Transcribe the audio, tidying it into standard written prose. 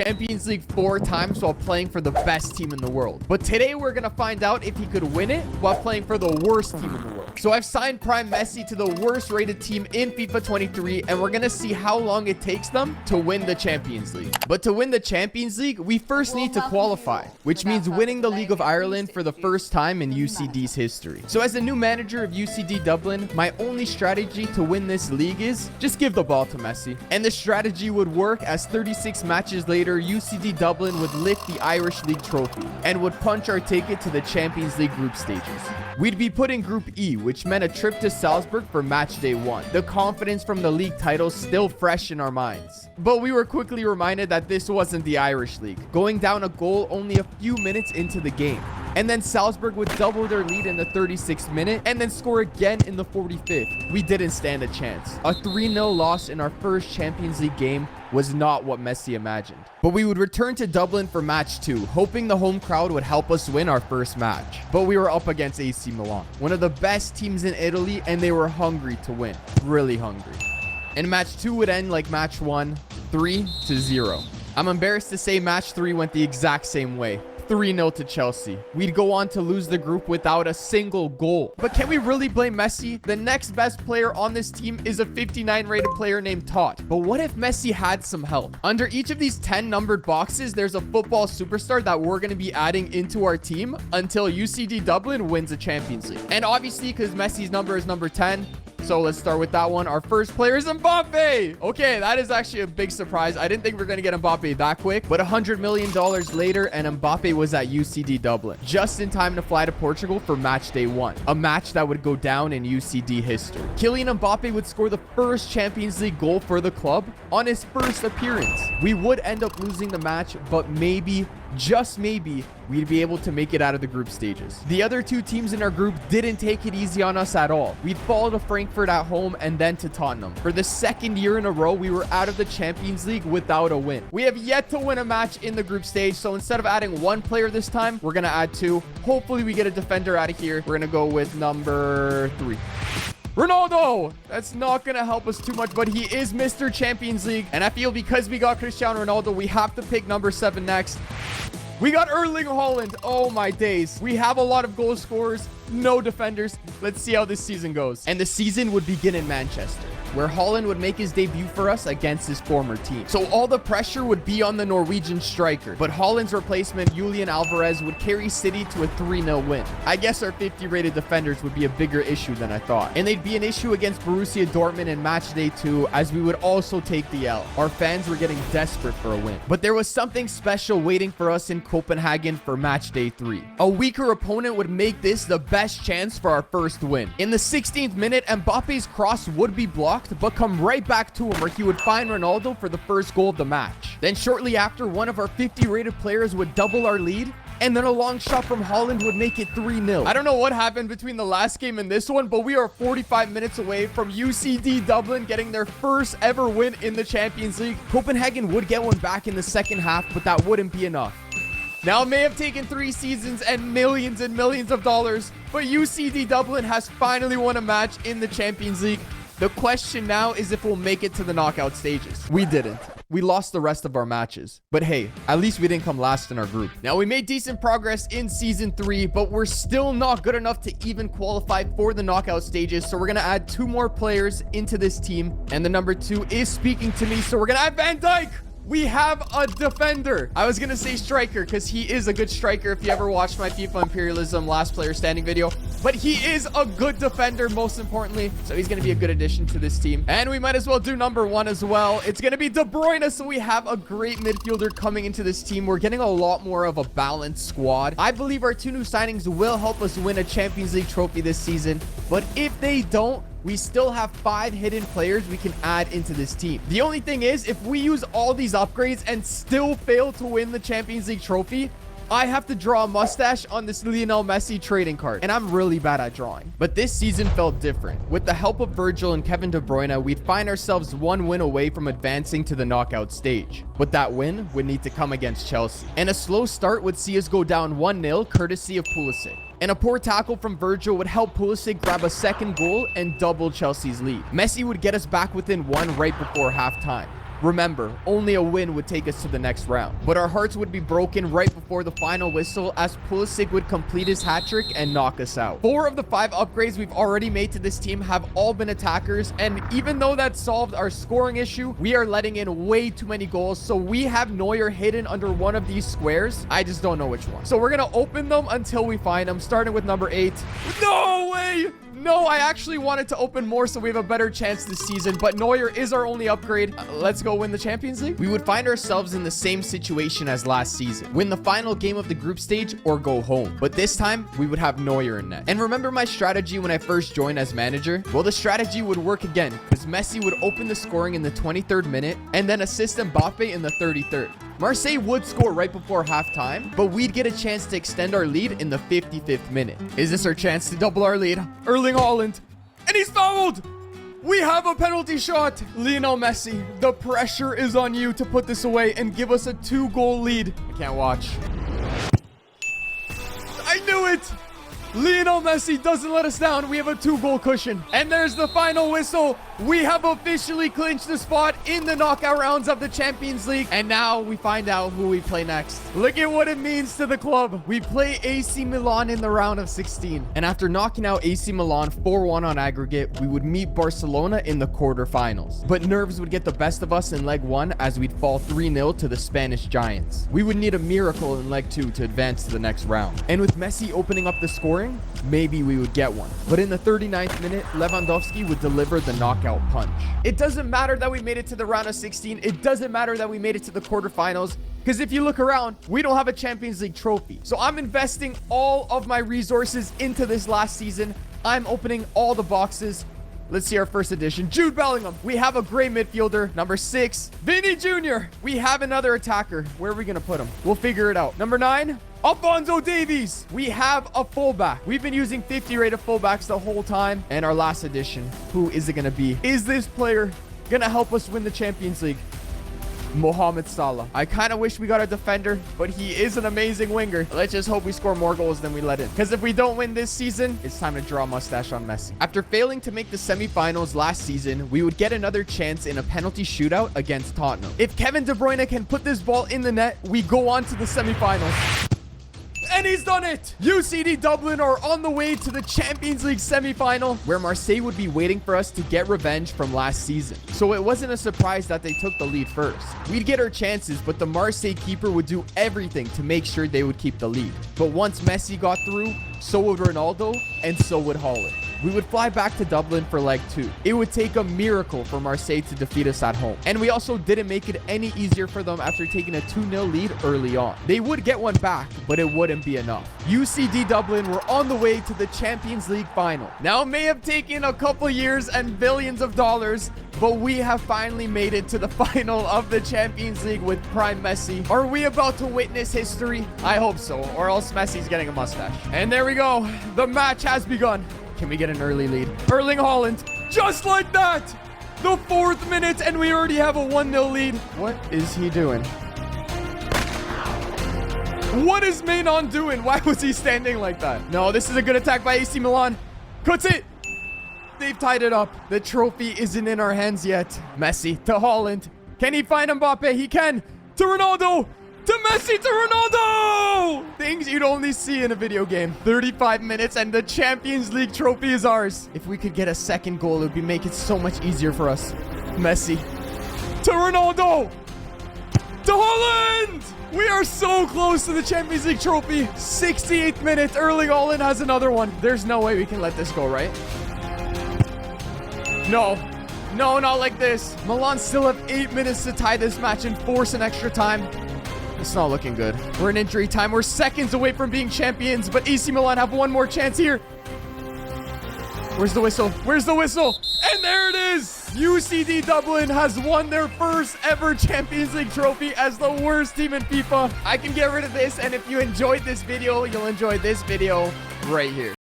Champions League 4 times while playing for the best team in the world. But today we're gonna find out if he could win it while playing for the worst team in the world. So I've signed Prime Messi to the worst rated team in FIFA 23, and we're gonna see how long it takes them to win the Champions League. But to win the Champions League, we first need to qualify, which means winning the League of Ireland for the first time in UCD's history. So as a new manager of UCD Dublin, my only strategy to win this league is just give the ball to Messi. And the strategy would work as 36 matches later, UCD Dublin would lift the Irish League trophy and would punch our ticket to the Champions League group stages. We'd be put in Group E, which meant a trip to Salzburg for match day 1. The confidence from the league title still fresh in our minds. But we were quickly reminded that this wasn't the Irish League, going down a goal only a few minutes into the game. And then Salzburg would double their lead in the 36th minute and then score again in the 45th. We didn't stand a chance. A 3-0 loss in our first Champions League game was not what Messi imagined. But we would return to Dublin for match 2, hoping the home crowd would help us win our first match. But we were up against AC Milan, one of the best teams in Italy, and they were hungry to win. Really hungry. And match 2 would end like match 1, 3-0. I'm embarrassed to say match 3 went the exact same way. 3-0 to Chelsea. We'd go on to lose the group without a single goal. But can we really blame Messi? The next best player on this team is a 59 rated player named Todd. But what if Messi had some help? Under each of these 10 numbered boxes, there's a football superstar that we're going to be adding into our team until UCD Dublin wins a Champions League. And obviously, because Messi's number is number 10, so let's start with that one. Our first player is Mbappe. Okay, that is actually a big surprise. I didn't think we were going to get Mbappe that quick, but $100 million later, and Mbappe was at UCD Dublin, just in time to fly to Portugal for match day 1, a match that would go down in UCD history. Kylian Mbappe would score the first Champions League goal for the club on his first appearance. We would end up losing the match, but maybe, just maybe, we'd be able to make it out of the group stages. The other 2 teams in our group didn't take it easy on us at all. We'd fall to Frankfurt at home and then to Tottenham. For the second year in a row, we were out of the Champions League without a win. We have yet to win a match in the group stage, so instead of adding 1 player this time, we're gonna add 2. Hopefully we get a defender out of here. We're gonna go with number 3. Ronaldo! That's not going to help us too much, but he is Mr. Champions League. And I feel because we got Cristiano Ronaldo, we have to pick number 7 next. We got Erling Haaland. Oh my days. We have a lot of goal scorers, no defenders. Let's see how this season goes. And the season would begin in Manchester, where Haaland would make his debut for us against his former team. So all the pressure would be on the Norwegian striker, but Haaland's replacement, Julian Alvarez, would carry City to a 3-0 win. I guess our 50 rated defenders would be a bigger issue than I thought. And they'd be an issue against Borussia Dortmund in match day 2, as we would also take the L. Our fans were getting desperate for a win. But there was something special waiting for us in Copenhagen for match day 3. A weaker opponent would make this the best chance for our first win. In the 16th minute, Mbappe's cross would be blocked, but come right back to him, where he would find Ronaldo for the first goal of the match. Then shortly after, one of our 50 rated players would double our lead, and then a long shot from Haaland would make it 3-0. I don't know what happened between the last game and this one, but we are 45 minutes away from UCD Dublin getting their first ever win in the Champions League. Copenhagen would get one back in the second half, but that wouldn't be enough. Now, it may have taken 3 seasons and millions of dollars, but UCD Dublin has finally won a match in the Champions League. The question now is if we'll make it to the knockout stages. We didn't. We lost the rest of our matches. But hey, at least we didn't come last in our group. Now, we made decent progress in season 3, but we're still not good enough to even qualify for the knockout stages. So we're going to add 2 more players into this team. And the number 2 is speaking to me. So we're going to add Van Dijk. We have a defender. I was going to say striker because he is a good striker if you ever watched my FIFA Imperialism last player standing video. But he is a good defender, most importantly. So he's going to be a good addition to this team. And we might as well do number 1 as well. It's going to be De Bruyne. So we have a great midfielder coming into this team. We're getting a lot more of a balanced squad. I believe our 2 new signings will help us win a Champions League trophy this season. But if they don't, we still have 5 hidden players we can add into this team. The only thing is, if we use all these upgrades and still fail to win the Champions League trophy, I have to draw a mustache on this Lionel Messi trading card, and I'm really bad at drawing. But this season felt different. With the help of Virgil and Kevin De Bruyne, we'd find ourselves 1 win away from advancing to the knockout stage. But that win would need to come against Chelsea. And a slow start would see us go down 1-0 courtesy of Pulisic. And a poor tackle from Virgil would help Pulisic grab a second goal and double Chelsea's lead. Messi would get us back within 1 right before halftime. Remember, only a win would take us to the next round. But our hearts would be broken right before the final whistle as Pulisic would complete his hat trick and knock us out. 4 of the 5 upgrades we've already made to this team have all been attackers, and even though that solved our scoring issue, we are letting in way too many goals, so we have Neuer hidden under one of these squares. I just don't know which one. So we're gonna open them until we find them, starting with number 8. No way! No, I actually wanted to open more so we have a better chance this season, but Neuer is our only upgrade. Let's go win the Champions League. We would find ourselves in the same situation as last season. Win the final game of the group stage or go home. But this time, we would have Neuer in net. And remember my strategy when I first joined as manager? Well, the strategy would work again because Messi would open the scoring in the 23rd minute and then assist Mbappe in the 33rd. Marseille would score right before halftime, but we'd get a chance to extend our lead in the 55th minute. Is this our chance to double our lead? Erling Haaland, and he's fouled! We have a penalty shot. Lionel Messi, the pressure is on you to put this away and give us a 2-goal lead. I can't watch. I knew it! Lionel Messi doesn't let us down. We have a 2-goal cushion. And there's the final whistle. We have officially clinched the spot in the knockout rounds of the Champions League. And now we find out who we play next. Look at what it means to the club. We play AC Milan in the round of 16. And after knocking out AC Milan 4-1 on aggregate, we would meet Barcelona in the quarterfinals. But nerves would get the best of us in leg 1 as we'd fall 3-0 to the Spanish Giants. We would need a miracle in leg 2 to advance to the next round. And with Messi opening up the scoring, maybe we would get one. But in the 39th minute, Lewandowski would deliver the knockout punch. It doesn't matter that we made it to the round of 16. It doesn't matter that we made it to the quarterfinals. Because if you look around, we don't have a Champions League trophy. So I'm investing all of my resources into this last season. I'm opening all the boxes. Let's see our first addition. Jude Bellingham. We have a great midfielder. Number 6, Vinny Jr. We have another attacker. Where are we going to put him? We'll figure it out. Number 9, Alphonso Davies. We have a fullback. We've been using 50 rated fullbacks the whole time. And our last addition, who is it going to be? Is this player going to help us win the Champions League? Mohamed Salah. I kind of wish we got a defender, but he is an amazing winger. Let's just hope we score more goals than we let in. Because if we don't win this season, it's time to draw a mustache on Messi. After failing to make the semifinals last season, we would get another chance in a penalty shootout against Tottenham. If Kevin De Bruyne can put this ball in the net, we go on to the semifinals. And he's done it! UCD Dublin are on the way to the Champions League semi-final, where Marseille would be waiting for us to get revenge from last season. So it wasn't a surprise that they took the lead first. We'd get our chances, but the Marseille keeper would do everything to make sure they would keep the lead. But once Messi got through, so would Ronaldo, and so would Haaland. We would fly back to Dublin for leg 2. It would take a miracle for Marseille to defeat us at home. And we also didn't make it any easier for them after taking a 2-0 lead early on. They would get one back, but it wouldn't be enough. UCD Dublin were on the way to the Champions League final. Now, it may have taken a couple years and billions of dollars, but we have finally made it to the final of the Champions League with Prime Messi. Are we about to witness history? I hope so, or else Messi's getting a mustache. And there we go. The match has begun. Can we get an early lead? Erling Haaland, just like that! The 4th minute, and we already have a 1-0 lead. What is he doing? What is Manon doing? Why was he standing like that? No, this is a good attack by AC Milan. Cuts it! They've tied it up. The trophy isn't in our hands yet. Messi to Haaland. Can he find Mbappe? He can. To Ronaldo! To Messi, to Ronaldo! Things you'd only see in a video game. 35 minutes and the Champions League trophy is ours. If we could get a second goal, it would make it so much easier for us. Messi. To Ronaldo! To Haaland! We are so close to the Champions League trophy. 68th minute, Erling Haaland has another one. There's no way we can let this go, right? No. No, not like this. Milan still have 8 minutes to tie this match and force an extra time. It's not looking good. We're in injury time. We're seconds away from being champions, but AC Milan have one more chance here. Where's the whistle? Where's the whistle? And there it is! UCD Dublin has won their first ever Champions League trophy as the worst team in FIFA. I can get rid of this, and if you enjoyed this video, you'll enjoy this video right here.